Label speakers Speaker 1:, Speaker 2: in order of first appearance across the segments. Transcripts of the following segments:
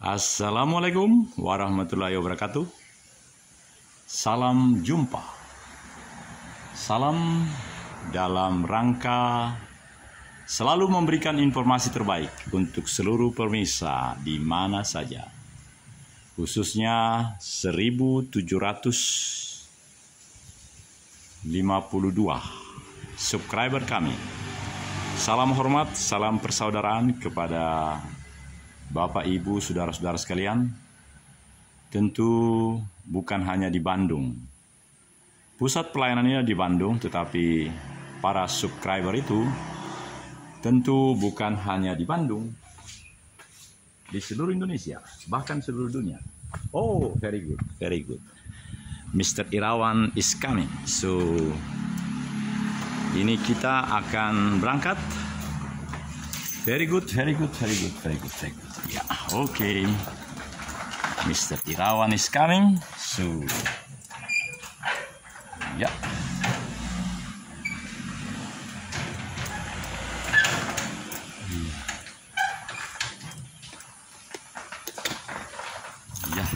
Speaker 1: Assalamualaikum warahmatullahi wabarakatuh. Salam jumpa. Salam dalam rangka selalu memberikan informasi terbaik untuk seluruh pemirsa di mana saja. Khususnya 1752 subscriber kami. Salam hormat, salam persaudaraan kepada Bapak, Ibu, saudara-saudara sekalian, tentu bukan hanya di Bandung. Pusat pelayanannya di Bandung, tetapi para subscriber itu tentu bukan hanya di Bandung, di seluruh Indonesia, bahkan seluruh dunia. Oh, very good, very good. Mr. Irawan is coming. So, ini kita akan berangkat. Very good, very good, very good, very good, very good. Ya, okay. Mr. Irawan is coming. So, ya. Ya.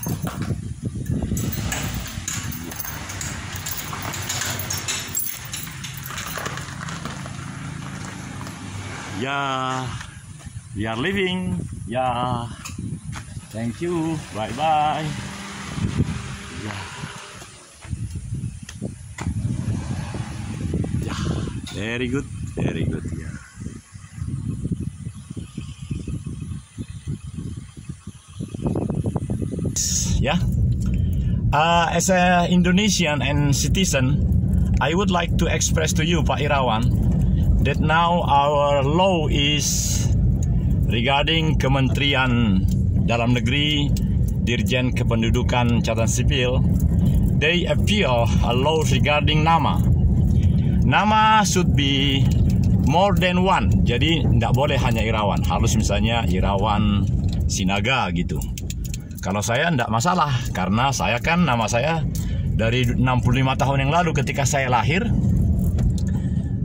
Speaker 1: Ya, we are leaving. Ya, thank you. Bye bye. Ya, ya, very good, very good. Ya, yeah. As a Indonesian and citizen, I would like to express to you, Pak Irawan, that now our law is regarding Kementerian Dalam Negeri, Dirjen Kependudukan Catatan Sipil. They appeal a law regarding nama. Nama should be more than one. Jadi tidak boleh hanya Irawan, harus misalnya Irawan Sinaga gitu. Kalau saya tidak masalah, karena saya kan nama saya dari 65 tahun yang lalu ketika saya lahir,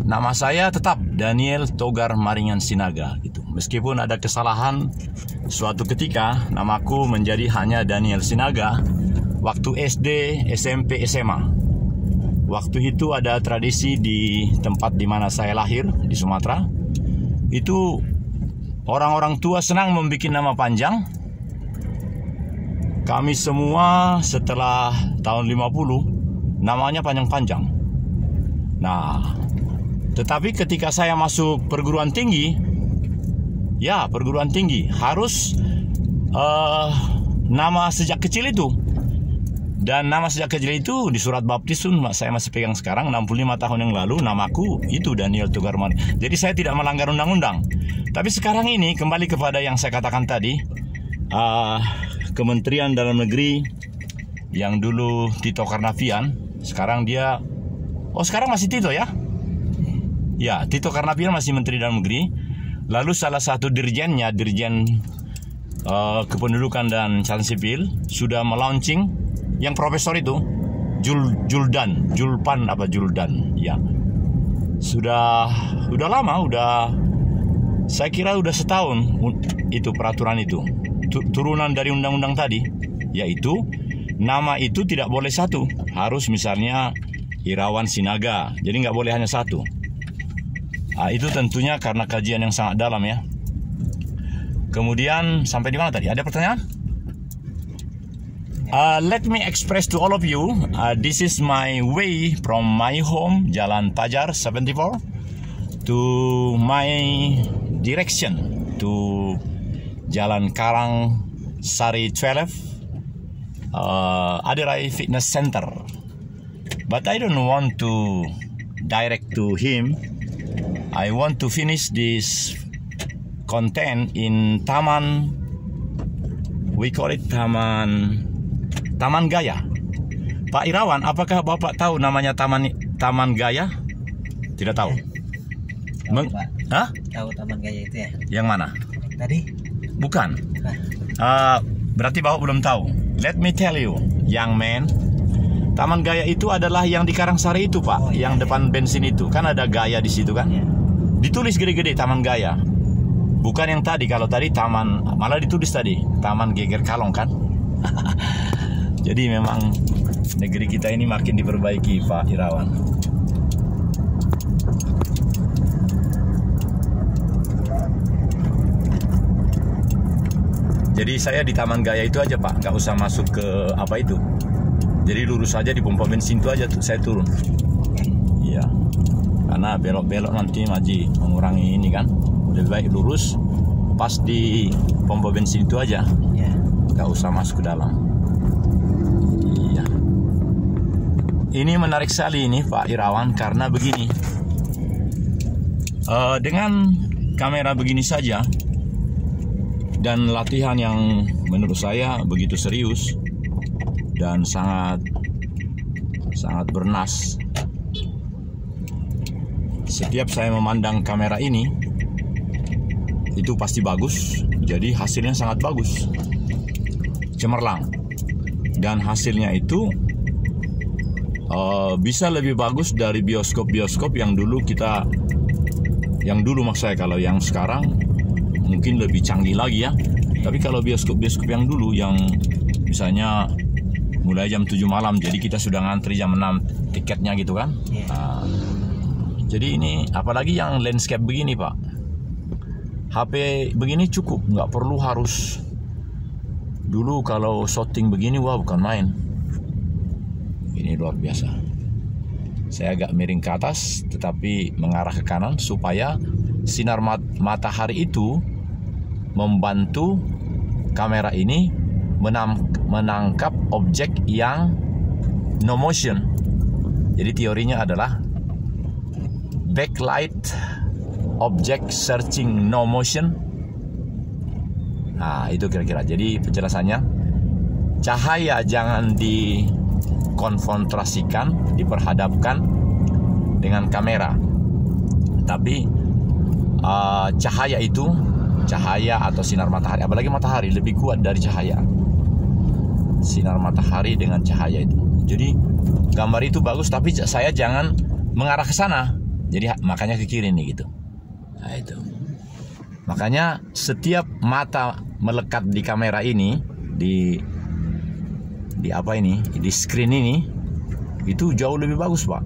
Speaker 1: nama saya tetap Daniel Togar Maringan Sinaga gitu. Meskipun ada kesalahan suatu ketika namaku menjadi hanya Daniel Sinaga waktu SD, SMP, SMA. Waktu itu ada tradisi di tempat di mana saya lahir di Sumatera. Itu orang-orang tua senang membuat nama panjang. Kami semua setelah tahun 50 namanya panjang-panjang. Nah, tetapi ketika saya masuk perguruan tinggi, ya perguruan tinggi harus nama sejak kecil itu. Dan nama sejak kecil itu di surat baptis pun saya masih pegang sekarang, 65 tahun yang lalu namaku itu Daniel Togar Maringan. Jadi saya tidak melanggar undang-undang. Tapi sekarang ini kembali kepada yang saya katakan tadi, Kementerian Dalam Negeri yang dulu Tito Karnavian, sekarang dia, sekarang masih Tito ya? Ya, Tito Karnavian masih Menteri Dalam Negeri. Lalu salah satu dirjennya, Dirjen Kependudukan dan Catatan Sipil, sudah melaunching yang profesor itu, Julpan, ya. Sudah lama, saya kira udah setahun itu peraturan itu. Turunan dari undang-undang tadi, yaitu nama itu tidak boleh satu, harus misalnya Irawan Sinaga, jadi nggak boleh hanya satu. Itu tentunya karena kajian yang sangat dalam ya. Kemudian sampai di mana tadi? Ada pertanyaan? Let me express to all of you, this is my way from my home, Jalan Pajar 74, to my direction to Jalan Karang Sari 12, Adirai Fitness Center. But I don't want to direct to him. I want to finish this content in Taman. We call it Taman Gaya. Pak Irawan, apakah Bapak tahu namanya Taman Gaya? Tidak tahu.
Speaker 2: Tahu, Pak.
Speaker 1: Hah?
Speaker 2: Tahu Taman Gaya itu ya?
Speaker 1: Yang mana?
Speaker 2: Tadi?
Speaker 1: Bukan. Berarti Bapak belum tahu. Let me tell you, young man. Taman Gaya itu adalah yang di Karangsari itu, Pak. Yang depan bensin itu. Kan ada Gaya di situ kan? Ditulis gede-gede Taman Gaya. Bukan yang tadi, kalau tadi taman, malah ditulis tadi Taman Geger Kalong kan. Jadi memang negeri kita ini makin diperbaiki, Pak Irawan. Jadi saya di Taman Gaya itu aja, Pak, nggak usah masuk ke apa itu. Jadi lurus aja di pompa bensin itu aja saya turun. Iya. Karena belok-belok nanti Maji mengurangi ini kan. Lebih baik lurus pas di pompa bensin itu aja.
Speaker 2: Ya.
Speaker 1: Nggak usah masuk ke dalam. Iya. Ini menarik sekali ini Pak Irawan karena begini. Dengan kamera begini saja dan latihan yang menurut saya begitu serius dan sangat bernas. Setiap saya memandang kamera ini itu pasti bagus, jadi hasilnya sangat bagus, cemerlang, dan hasilnya itu bisa lebih bagus dari bioskop-bioskop yang dulu maksud saya. Kalau yang sekarang mungkin lebih canggih lagi ya. Tapi kalau bioskop-bioskop yang dulu, yang misalnya mulai jam 7 malam, jadi kita sudah ngantri jam 6 tiketnya gitu kan. Nah, jadi ini apalagi yang landscape begini Pak, HP begini cukup, nggak perlu harus. Dulu kalau shooting begini, wah bukan main. Ini luar biasa. Saya agak miring ke atas tetapi mengarah ke kanan supaya sinar matahari itu membantu kamera ini menangkap objek yang no motion. Jadi teorinya adalah backlight object searching no motion. Nah, itu kira-kira. Jadi penjelasannya, cahaya jangan dikonfrontasikan, diperhadapkan dengan kamera. Tapi cahaya atau sinar matahari, apalagi matahari lebih kuat dari cahaya. Sinar matahari dengan cahaya itu. Jadi gambar itu bagus, tapi saya jangan mengarah ke sana. Jadi makanya ke kiri nih gitu. Nah itu. Makanya setiap mata melekat di kamera ini, di apa ini, di screen ini, itu jauh lebih bagus Pak.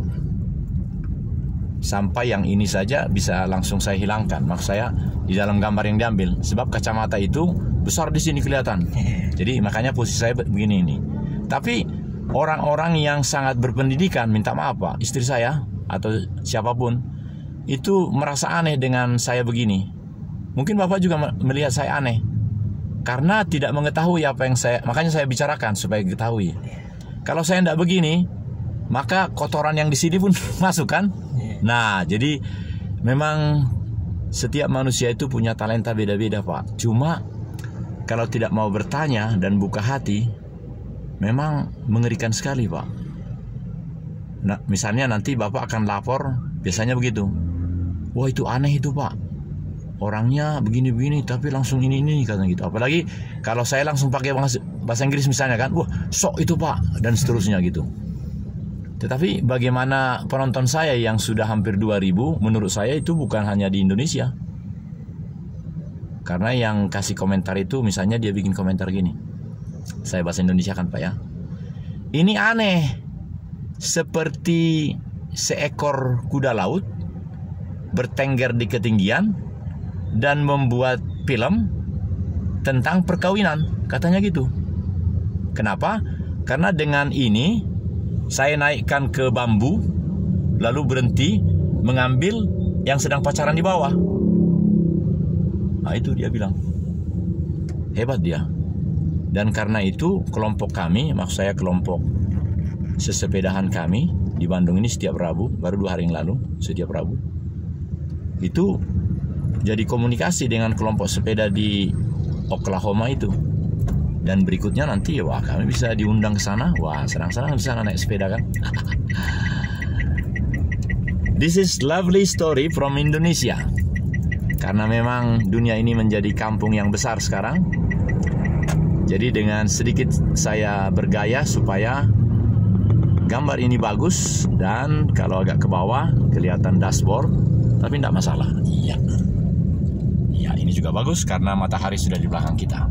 Speaker 1: Sampai yang ini saja bisa langsung saya hilangkan. Maksud saya di dalam gambar yang diambil, sebab kacamata itu besar di sini kelihatan. Jadi makanya posisi saya begini ini. Tapi orang-orang yang sangat berpendidikan, minta maaf Pak, istri saya atau siapapun, itu merasa aneh dengan saya begini. Mungkin Bapak juga melihat saya aneh karena tidak mengetahui apa yang makanya saya bicarakan supaya diketahui. Kalau saya tidak begini, maka kotoran yang di sini pun masuk kan. Nah, jadi memang setiap manusia itu punya talenta beda-beda Pak. Cuma kalau tidak mau bertanya dan buka hati, memang mengerikan sekali Pak. Nah, misalnya nanti Bapak akan lapor, biasanya begitu. Wah itu aneh itu Pak, orangnya begini-begini tapi langsung ini katanya gitu. Apalagi kalau saya langsung pakai bahasa Inggris misalnya kan, wah sok itu Pak, dan seterusnya gitu. Tetapi bagaimana penonton saya yang sudah hampir 2000, menurut saya itu bukan hanya di Indonesia. Karena yang kasih komentar itu misalnya dia bikin komentar gini, saya bahasa Indonesia kan Pak ya, ini aneh, seperti seekor kuda laut bertengger di ketinggian dan membuat film tentang perkawinan, katanya gitu. Kenapa? Karena dengan ini saya naikkan ke bambu, lalu berhenti mengambil yang sedang pacaran di bawah. Nah itu dia bilang, hebat dia. Dan karena itu kelompok kami, maksud saya kelompok sesepedahan kami di Bandung ini setiap Rabu, baru 2 hari yang lalu, setiap Rabu itu jadi komunikasi dengan kelompok sepeda di Oklahoma itu. Dan berikutnya nanti wah kami bisa diundang ke sana. Wah senang-senang di sana naik sepeda kan. This is lovely story from Indonesia. Karena memang dunia ini menjadi kampung yang besar sekarang. Jadi dengan sedikit saya bergaya supaya gambar ini bagus. Dan kalau agak ke bawah kelihatan dashboard, tapi tidak masalah. Iya. Ya, ini juga bagus karena matahari sudah di belakang kita.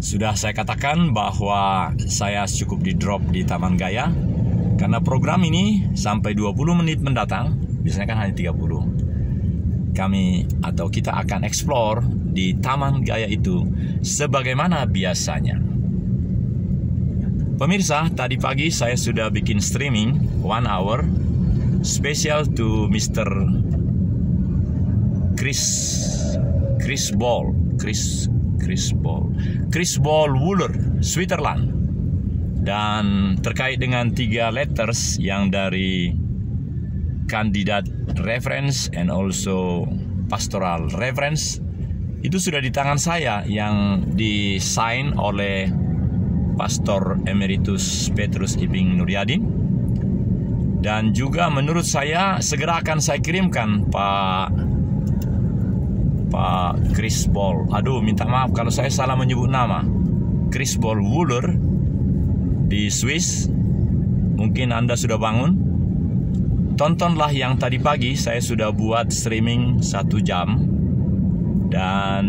Speaker 1: Sudah saya katakan bahwa saya cukup di drop di Taman Gaya karena program ini sampai 20 menit mendatang, biasanya kan hanya 30. Kita akan explore di Taman Gaya itu sebagaimana biasanya. Pemirsa, tadi pagi saya sudah bikin streaming 1 hour special to Mr. Chris Ball Wooler, Switzerland. Dan terkait dengan 3 letters yang dari kandidat reference and also pastoral reference itu sudah di tangan saya yang disign oleh Pastor Emeritus Petrus Ibing Nuryadin, dan juga menurut saya segera akan saya kirimkan Pak Chris Ball. Aduh, minta maaf kalau saya salah menyebut nama. Chris Ball Wooler di Swiss. Mungkin Anda sudah bangun. Tontonlah yang tadi pagi saya sudah buat streaming 1 jam. Dan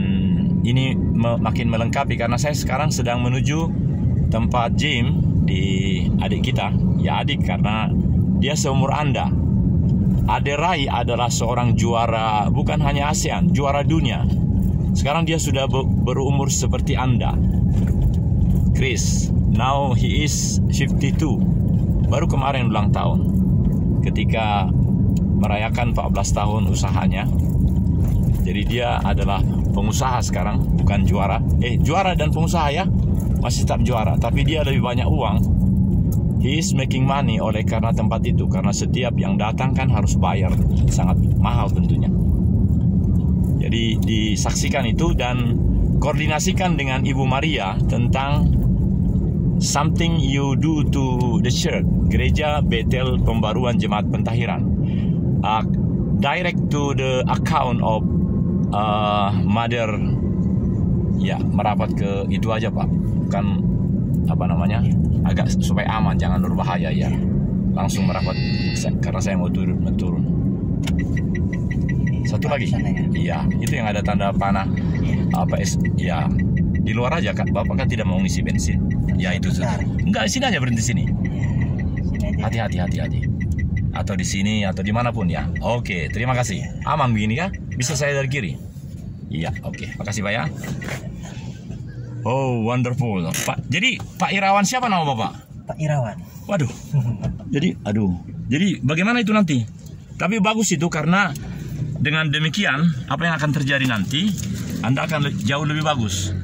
Speaker 1: ini makin melengkapi karena saya sekarang sedang menuju tempat gym di adik kita. Ya, adik karena dia seumur Anda. Ade Rai adalah seorang juara, bukan hanya ASEAN, juara dunia. Sekarang dia sudah berumur seperti Anda. Chris, now he is 52. Baru kemarin ulang tahun. Ketika merayakan 14 tahun usahanya. Jadi dia adalah pengusaha sekarang, bukan juara. Juara dan pengusaha ya, masih tetap juara. Tapi dia lebih banyak uang. He is making money oleh karena tempat itu. Karena setiap yang datang kan harus bayar. Sangat mahal tentunya. Jadi disaksikan itu dan koordinasikan dengan Ibu Maria tentang something you do to the church. Gereja Bethel Pembaruan Jemaat Pentahiran. Direct to the account of Mother. Ya, merapat ke itu aja Pak. Kan agak supaya aman, jangan berbahaya ya. Langsung merapat karena saya mau turun. Satu lagi. Iya, itu yang ada tanda panah. Ya, di luar aja Kak. Bapak kan tidak mau ngisi bensin. Ya itu sudah. Enggak, sini aja, berhenti sini. Hati-hati. Atau di sini atau dimanapun ya. Oke, terima kasih. Aman begini ya? Bisa saya dari kiri? Iya, oke. Makasih Pak ya. Oh, wonderful. Pak, jadi Pak Irawan siapa nama Bapak?
Speaker 2: Pak Irawan.
Speaker 1: Waduh. Jadi bagaimana itu nanti? Tapi bagus itu karena dengan demikian apa yang akan terjadi nanti, Anda akan jauh lebih bagus.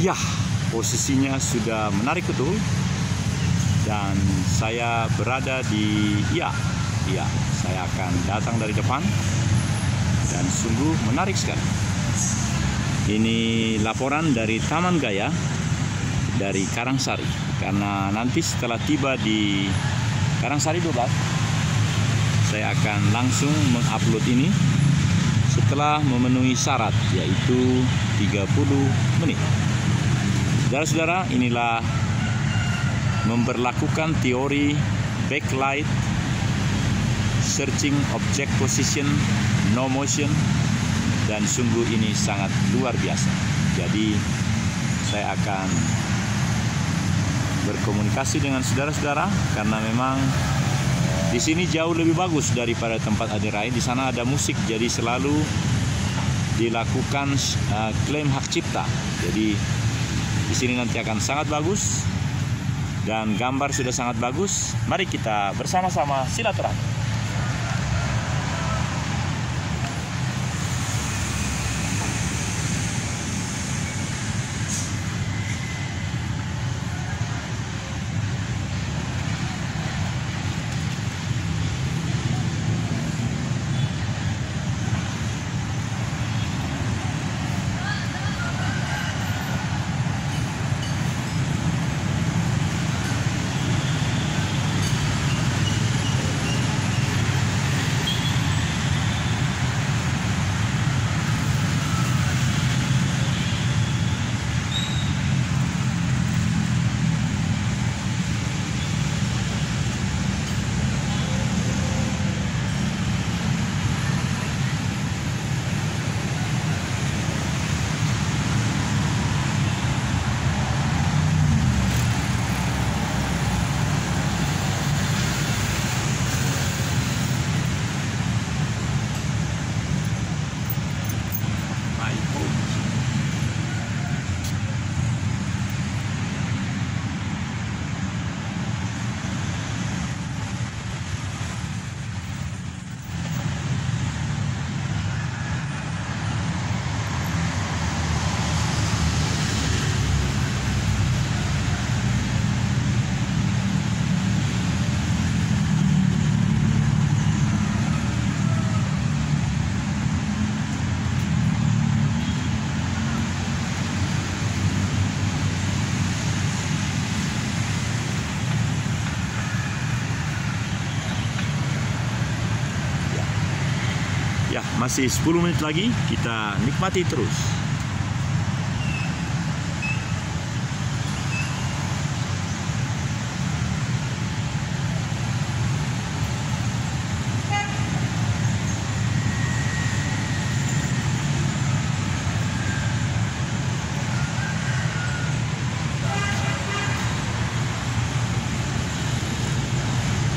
Speaker 1: Ya, posisinya sudah menarik betul. Dan saya berada di, saya akan datang dari depan. Dan sungguh menarik sekali. Ini laporan dari Taman Gaya dari Karangsari. Karena nanti setelah tiba di Karangsari 12, saya akan langsung mengupload ini setelah memenuhi syarat, yaitu 30 menit. Saudara-saudara, inilah memberlakukan teori backlight, searching object position, no motion, dan sungguh ini sangat luar biasa. Jadi saya akan berkomunikasi dengan saudara-saudara karena memang di sini jauh lebih bagus daripada tempat Adirai. Di sana ada musik, jadi selalu dilakukan klaim hak cipta. Jadi di sini nanti akan sangat bagus dan gambar sudah sangat bagus. Mari kita bersama-sama silaturahmi. Ya, masih 10 menit lagi, kita nikmati terus.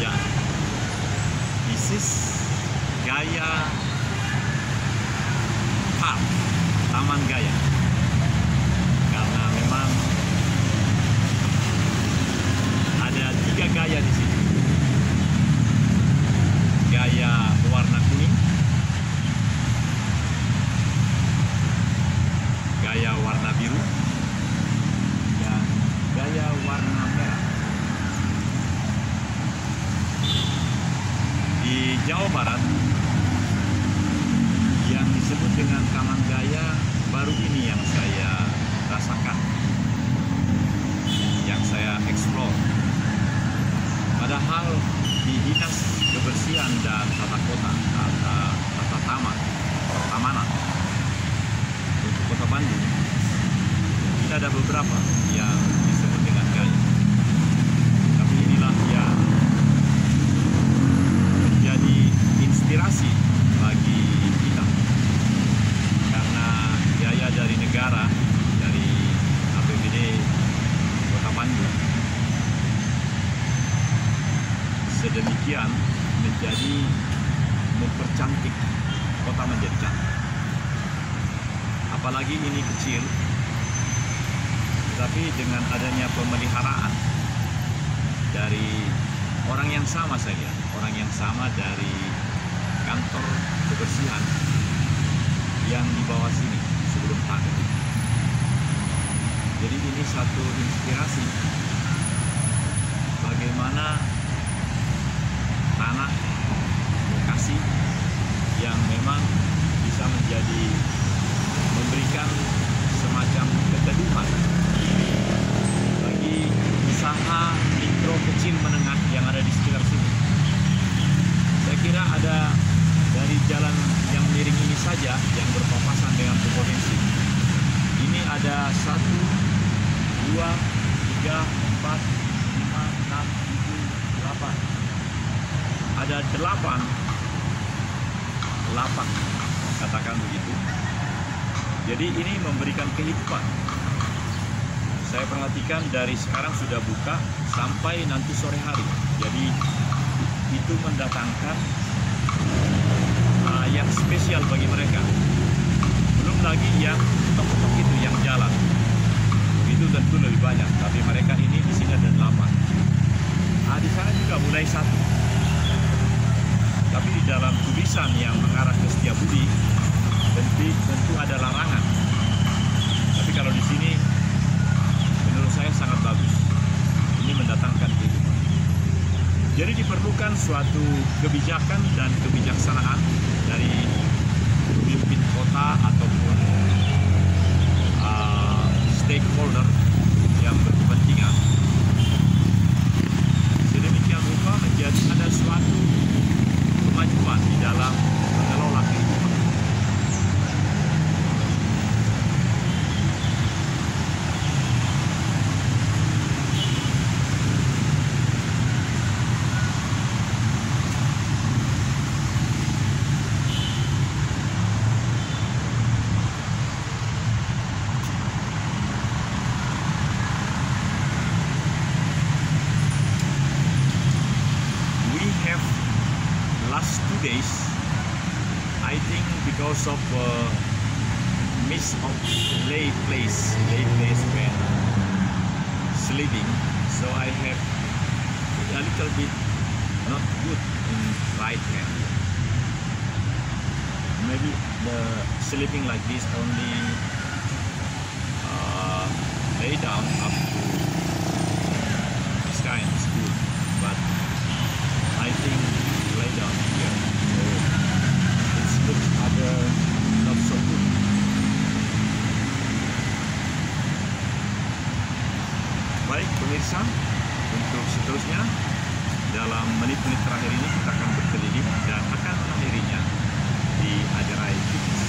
Speaker 1: Ya, this is Gaya Park, Taman Gaya. Karena memang ada 3 gaya di sini. Gaya warna kuning, gaya warna biru, dan gaya warna merah. Di Jawa Barat yang disebut dengan Taman Gaya baru ini yang saya rasakan, yang saya eksplor. Padahal di Dinas Kebersihan dan Tata Kota, Tata Tamanan untuk Kota Bandung, ini ada beberapa yang disebut dengan gaya. Tapi inilah yang menjadi inspirasi bagi kita, karena biaya dari negara, dari APBD Kota Bandung sedemikian menjadi mempercantik kota menjadi cantik. Apalagi ini kecil, tapi dengan adanya pemeliharaan dari orang yang sama saja, orang yang sama dari kantor kebersihan yang di bawah sini sebelum pagar. Jadi ini satu inspirasi bagaimana tanah lokasi yang memang bisa memberikan semacam keteduhan bagi usaha mikro kecil menengah yang ada di sekitar sini. Saya kira ada dari jalan yang miring ini saja yang berpapasan dengan potensi. Ini ada 1, 2, 3, 4, 5, 6, 7, 8. Ada 8 lapak, katakan begitu. Jadi ini memberikan kehidupan. Saya perhatikan dari sekarang sudah buka sampai nanti sore hari. Jadi itu mendatangkan yang spesial bagi mereka. Belum lagi yang tok-tok itu yang jalan. Itu tentu lebih banyak, tapi mereka ini di sini ada 8. Di sana juga mulai 1. Tapi di dalam tulisan yang mengarah ke Setiabudi tentu ada larangan. Tapi kalau di sini menurut saya sangat bagus. Ini mendatangkan kehidupan. Jadi diperlukan suatu kebijakan dan kebijaksanaan dari pemimpin kota ataupun stakeholder yang berkepentingan. Sedemikian rupa menjadi ada suatu kemajuan di dalam mengelola kehidupan. Last 2 days, I think because of miss of lay place when sleeping, so I have a little bit not good in right hand. Maybe the sleeping like this only lay down up to this kind is good, but I think lay down here, so it looks other not so good. Baik pemirsa, untuk seterusnya dalam menit-menit terakhir ini kita akan berkeliling dan akan mengakhirinya di Aderai Kudus.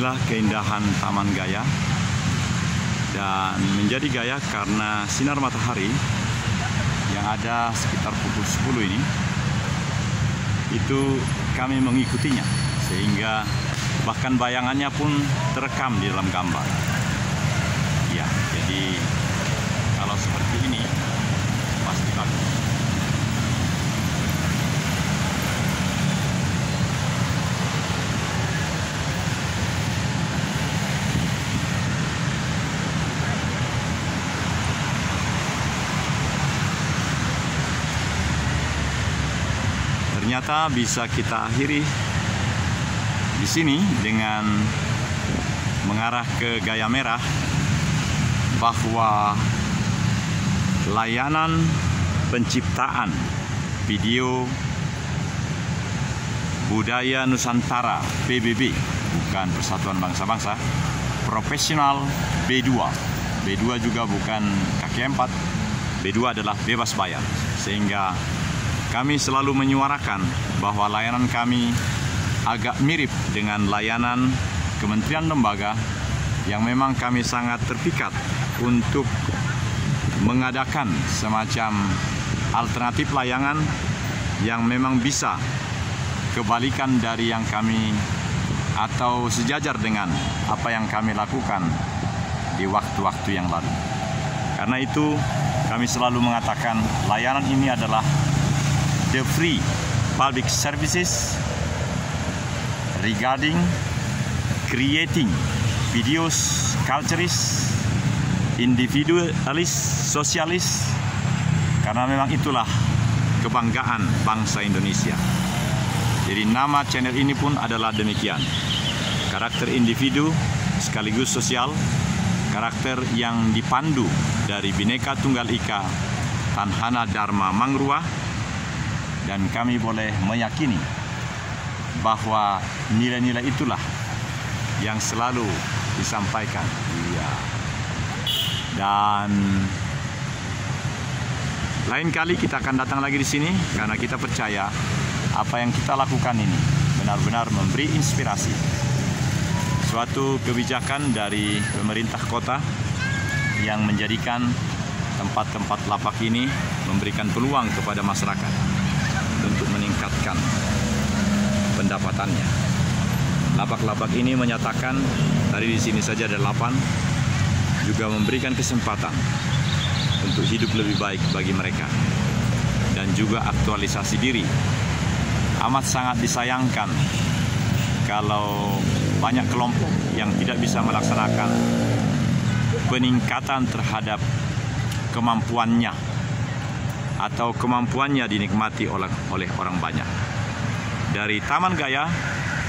Speaker 1: inilah keindahan Taman Gaya. Dan menjadi gaya karena sinar matahari yang ada sekitar pukul 10 ini, itu kami mengikutinya, sehingga bahkan bayangannya pun terekam di dalam gambar. Ya, jadi kalau seperti ini pasti bagus. Ternyata bisa kita akhiri di sini dengan mengarah ke Gaya Merah, bahwa layanan penciptaan video budaya Nusantara PBB, bukan Persatuan Bangsa-Bangsa, profesional B2. B2 juga bukan kaki 4, B2 adalah bebas bayar. Sehingga kami selalu menyuarakan bahwa layanan kami agak mirip dengan layanan kementerian lembaga yang memang kami sangat terpikat untuk mengadakan semacam alternatif layanan yang memang bisa kebalikan dari yang kami atau sejajar dengan apa yang kami lakukan di waktu-waktu yang lalu. Karena itu kami selalu mengatakan layanan ini adalah the free public services regarding creating videos culturis, individualis, sosialis, karena memang itulah kebanggaan bangsa Indonesia. Jadi nama channel ini pun adalah demikian, karakter individu sekaligus sosial, karakter yang dipandu dari Bhinneka Tunggal Ika Tanhana Dharma Mangruah. Dan kami boleh meyakini bahwa nilai-nilai itulah yang selalu disampaikan. Iya. Dan lain kali kita akan datang lagi di sini karena kita percaya apa yang kita lakukan ini benar-benar memberi inspirasi. Suatu kebijakan dari pemerintah kota yang menjadikan tempat-tempat lapak ini memberikan peluang kepada masyarakat untuk meningkatkan pendapatannya. Lapak-lapak ini menyatakan, tadi di sini saja ada 8, juga memberikan kesempatan untuk hidup lebih baik bagi mereka dan juga aktualisasi diri. Amat sangat disayangkan kalau banyak kelompok yang tidak bisa melaksanakan peningkatan terhadap kemampuannya atau kemampuannya dinikmati oleh orang banyak. Dari Taman Gaya,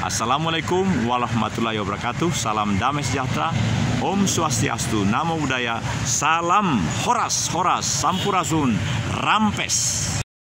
Speaker 1: Assalamualaikum warahmatullahi wabarakatuh. Salam damai sejahtera. Om Swastiastu, Namo Buddhaya. Salam Horas, Sampurasun, Rampes.